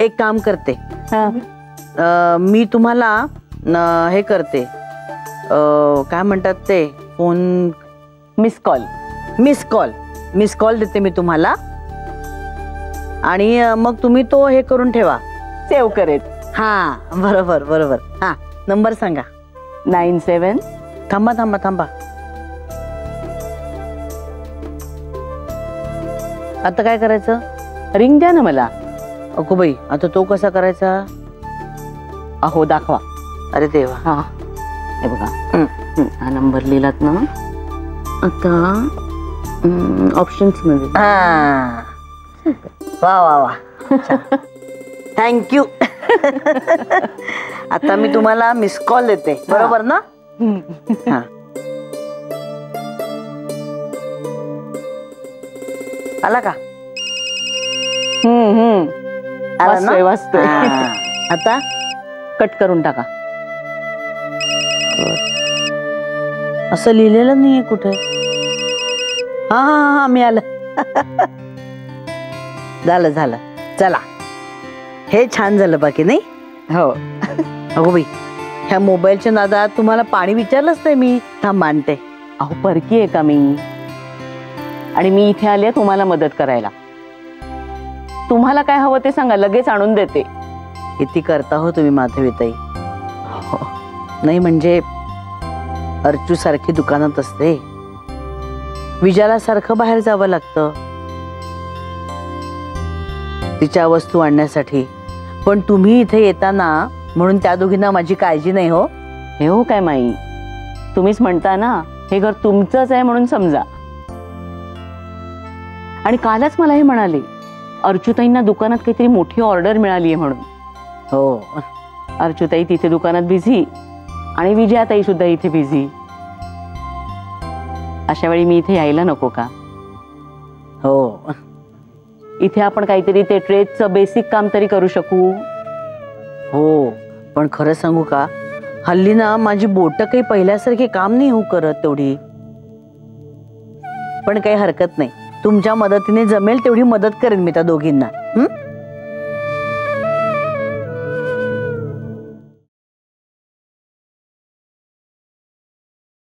एक काम करते, मी तुम्हाला हे करते, काय म्हणतात ते, फोन मिस कॉल देते मी तुम्हाला, आणि मग तुम्ही तो हे करून ठेवा, सेव्ह करेल. हा बरोबर. हा नंबर सांगा. 97. थांबा. आता काय करायचं? रिंग द्या ना मला. अगो बाई, आता तो कसा करायचा? अहो दाखवा. अरे देवा. हा हे बघा, हा नंबर लिहिलात ना. आता ऑप्शन्स मध्ये. वा थँक्यू. आता मी तुम्हाला मिस कॉल देते, बरोबर ना? हा. आला का? आला ना? वाजतोय. आता कट करून टाका. असं लिहिलेलं नाहीये कुठे. हा मिळालं. झालं. चला, हे छान झालं. बाकी नाही? हो. अगो बाई, ह्या मोबाईलच्या नादात तुम्हाला पाणी विचारलंच नाही मी. थांब आणते. अहो परकी आहे का मी? आणि मी इथे आले तुम्हाला मदत करायला. तुम्हाला काय हवं ते सांगा, लगेच आणून देते. किती करता हो तुम्ही माधवीताई. नाही म्हणजे अर्चू सारखी दुकानात असते, विजयाला सारखं बाहेर जावं लागतं तिच्या वस्तू आणण्यासाठी, पण तुम्ही इथे येताना म्हणून त्या दोघींना माझी काळजी नाही हो. हे हो काय माई, तुम्हीच म्हणता ना हे घर तुमचंच आहे म्हणून समजा. आणि कालच मला हे म्हणाले, अर्चूताईंना दुकानात काहीतरी मोठी ऑर्डर मिळाली आहे म्हणून. हो, अर्चूताई तिथे दुकानात बिझी आणि विजयाताई सुद्धा इथे बिझी. अशा वेळी मी इथे यायला नको का? हो, इथे आपण काहीतरी ते ट्रेडचं बेसिक काम तरी करू शकू. हो, पण खरं सांगू का, हल्ली ना माझी बोट काही पहिल्यासारखी काम नाही हो करत तेवढी. पण काही हरकत नाही, तुमच्या मदतीने जमेल तेवढी मदत करेन मी त्या दोघींना.